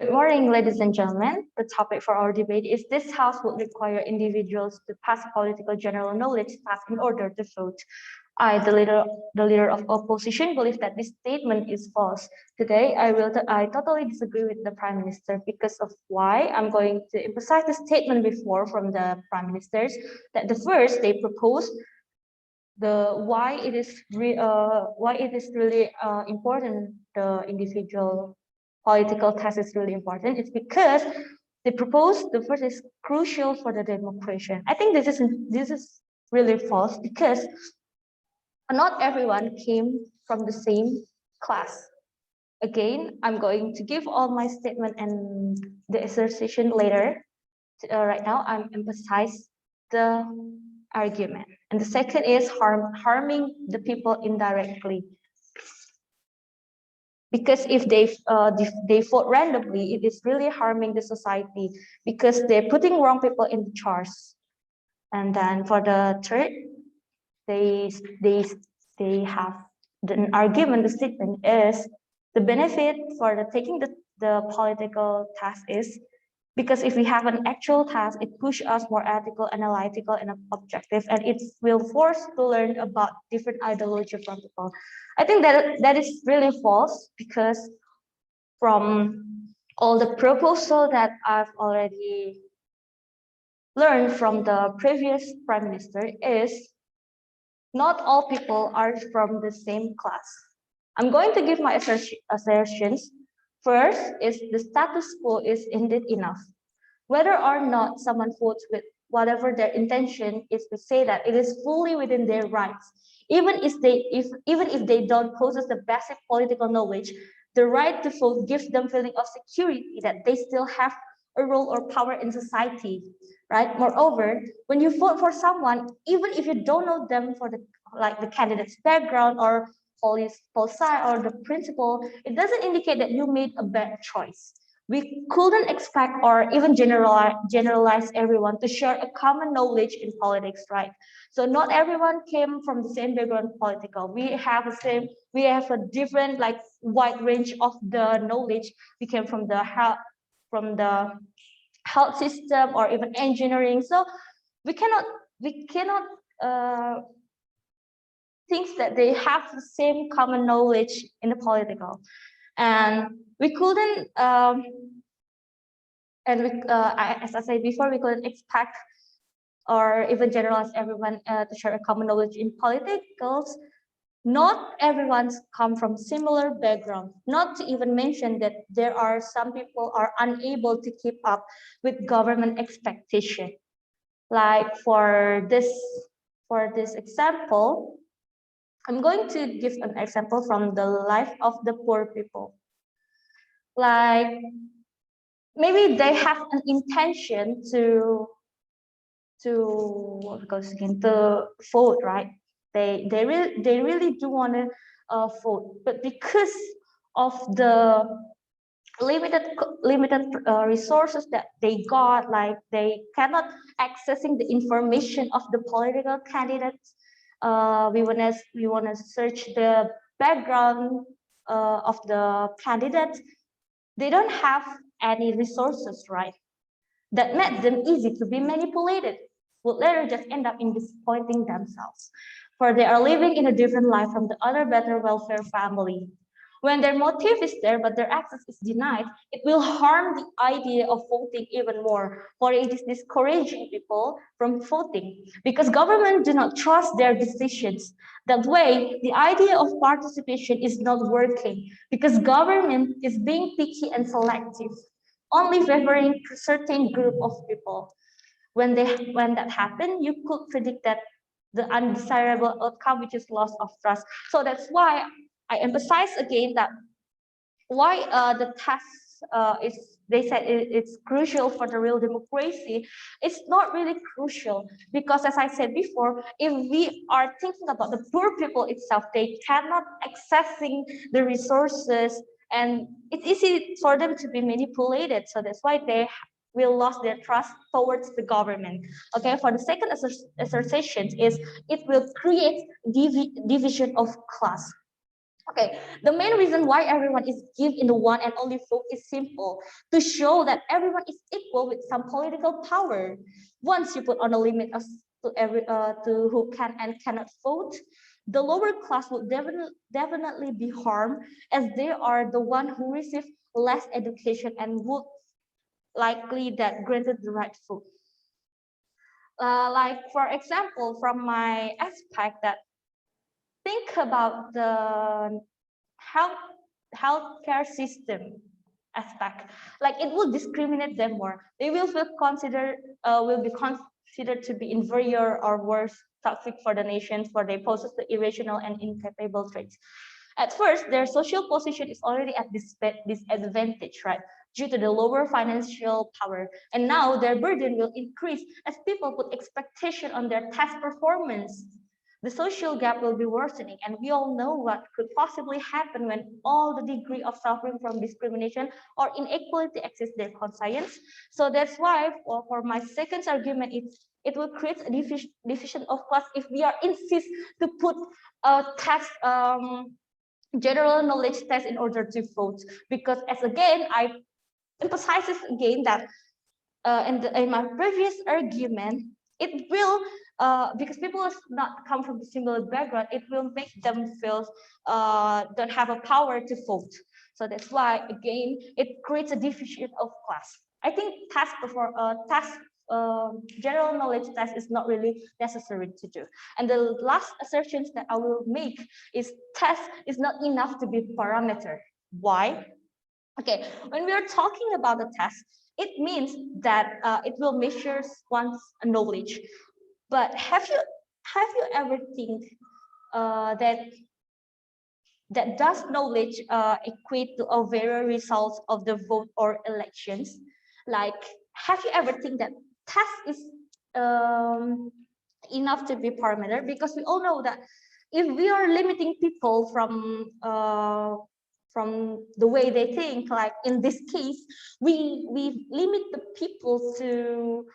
Good morning, ladies and gentlemen. The topic for our debate is this House would require individuals to pass political general knowledge test in order to vote. I, the leader of opposition, believe that this statement is false. Today, I totally disagree with the Prime Minister because of why. I'm going to emphasize the statement before from the Prime Ministers that the first they proposed why it is really important. The individual political test is really important. It's because they propose the first is crucial for the democracy. I think this is really false because not everyone came from the same class. Again, I'm going to give all my statement and the assertion later. Right now, I'm emphasize the argument. And the second is harming the people indirectly. Because if they vote randomly, it is really harming the society because they're putting wrong people in charge. And then for the third, they have the argument. The statement is the benefit for taking the political task is because if we have an actual task, it pushes us more ethical, analytical, and objective, and it will force to learn about different ideology from people. I think that is really false because from all the proposal that I've already learned from the previous Prime Minister is not all people are from the same class. I'm going to give my assertions. First is the status quo is indeed enough. Whether or not someone votes with whatever their intention is to say that it is fully within their rights. Even if they don't possess the basic political knowledge, the right to vote gives them feeling of security that they still have a role or power in society, right? Moreover, when you vote for someone, even if you don't know them for the candidate's background or policy or the principle, it doesn't indicate that you made a bad choice. We couldn't expect or even generalize everyone to share a common knowledge in politics, right? So not everyone came from the same background political. We have a different wide range of the knowledge. We came from the health system or even engineering. So we cannot think that they have the same common knowledge in the political. And we couldn't, as I said before, we couldn't expect or even generalize everyone to share a common knowledge in politicals. Not everyone's come from similar background. Not to even mention that there are some people are unable to keep up with government expectation. Like for this example, I'm going to give an example from the life of the poor people. Like maybe they have an intention to vote, right? They really do want to vote, but because of the limited resources that they got, like they cannot accessing the information of the political candidates. We wanna search the background of the candidates. They don't have any resources, right? That made them easy to be manipulated, would later just end up in disappointing themselves, for they are living in a different life from the other better welfare family. When their motive is there, but their access is denied, it will harm the idea of voting even more, for it is discouraging people from voting because government do not trust their decisions. That way, the idea of participation is not working because government is being picky and selective, only favoring a certain group of people. When that happened, you could predict that the undesirable outcome, which is loss of trust. So that's why I emphasize again that why the test they said it's crucial for the real democracy. It's not really crucial because, as I said before, if we are thinking about the poor people itself, they cannot accessing the resources, and it's easy for them to be manipulated. So that's why they will lose their trust towards the government. Okay, for the second assertion is it will create division of class. Okay, the main reason why everyone is given the one and only vote is simple, to show that everyone is equal with some political power. Once you put on a limit of to who can and cannot vote, the lower class will definitely be harmed, as they are the one who receive less education and would likely that granted the right vote. Like for example, from my aspect, that think about the health healthcare system aspect. Like it will discriminate them more. They will feel will be considered to be inferior or worse, toxic for the nation, for they possess the irrational and incapable traits. At first, their social position is already at disadvantage, right? Due to the lower financial power. And now their burden will increase as people put expectation on their test performance. The social gap will be worsening, and we all know what could possibly happen when all the degree of suffering from discrimination or inequality exceeds their conscience. So that's why, for my second argument, it will create a division of class if we are insist to put a test, general knowledge test in order to vote. Because as again, I emphasizes again that in my previous argument, it will, because people not come from a similar background, it will make them feel don't have a power to vote. So that's why again it creates a division of class. I think general knowledge test is not really necessary to do. And the last assertions that I will make is test is not enough to be parameter. Why? Okay, when we are talking about the test, it means that it will measure one's knowledge. But have you ever think that does knowledge equate to a very results of the vote or elections? Like, have you ever think that test is enough to be parameter? Because we all know that if we are limiting people from the way they think, like in this case, we limit the people to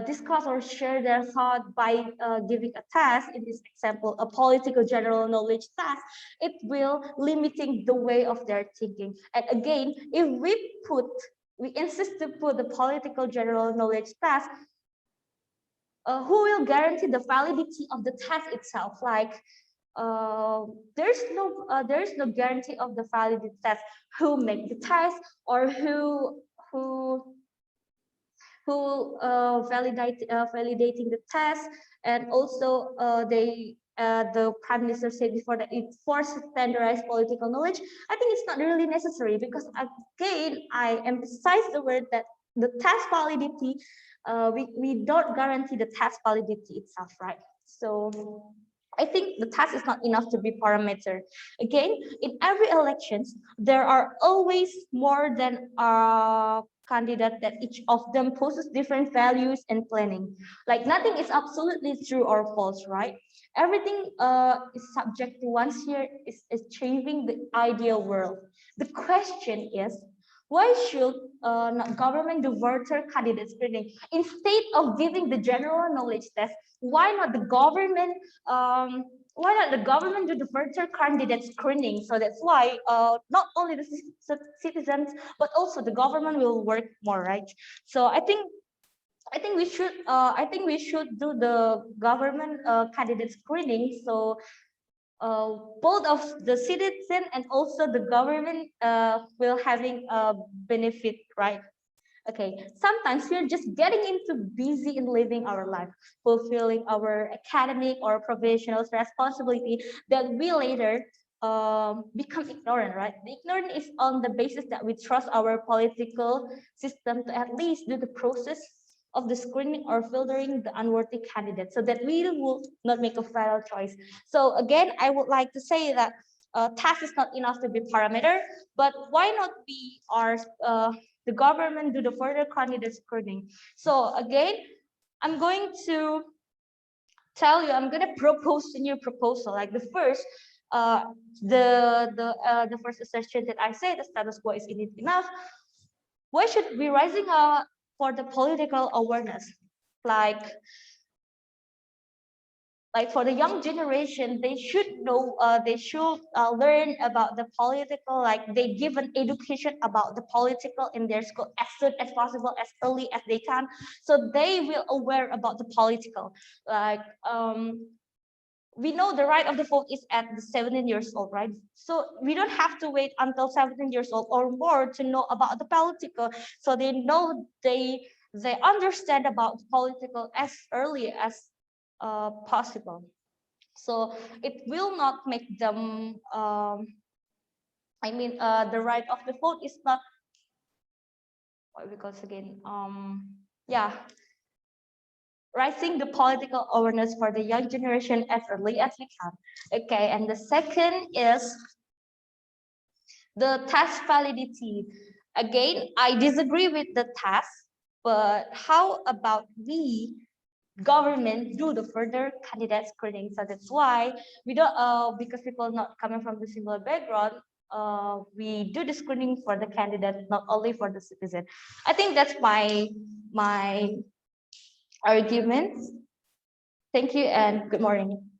discuss or share their thought by giving a task. In this example, a political general knowledge task, it will limiting the way of their thinking. And again, if we insist to put the political general knowledge task, who will guarantee the validity of the test itself? Like there's no guarantee of the validity test. Who make the test, or who validating the test, and also the prime minister said before that it forced standardized political knowledge. I think it's not really necessary, because again I emphasize the word that the test validity, we don't guarantee the test validity itself, right? So I think the test is not enough to be parameter. Again, in every elections, there are always more than candidate, that each of them poses different values and planning. Like nothing is absolutely true or false, right? Everything is subject to once here is achieving the ideal world. The question is, why should not government do voter candidate screening instead of giving the general knowledge test? Why not the government? Why not the government do the voter candidate screening? So that's why not only the citizens but also the government will work more, right? So I think we should do the government candidate screening, so both of the citizen and also the government will having a benefit, right? Okay, sometimes we're just getting into busy in living our life, fulfilling our academic or professional responsibility, that we later become ignorant, right? The ignorant is on the basis that we trust our political system to at least do the process of the screening or filtering the unworthy candidates, so that we will not make a fatal choice. So again, I would like to say that task is not enough to be parameter, but why not we are the government do the further candidate screening? So again, I'm going to tell you, I'm going to propose a new proposal. Like the first, the first assertion that I say, the status quo is indeed enough. Why should we rising for the political awareness? Like like for the young generation, they should know, they should learn about the political, like they give an education about the political in their school as soon as possible, as early as they can, so they will aware about the political. Like we know the right of the vote is at the 17 years old, right? So we don't have to wait until 17 years old or more to know about the political. So they know, they understand about the political as early as possible. So it will not make them, the right of the vote is not, because again, yeah, raising the political awareness for the young generation as early as we can. Okay, and the second is the test validity. Again, I disagree with the test, but how about we government do the further candidate screening? So that's why we don't, because people not coming from the similar background, we do the screening for the candidate, not only for the citizen. I think that's my argument. Thank you and good morning.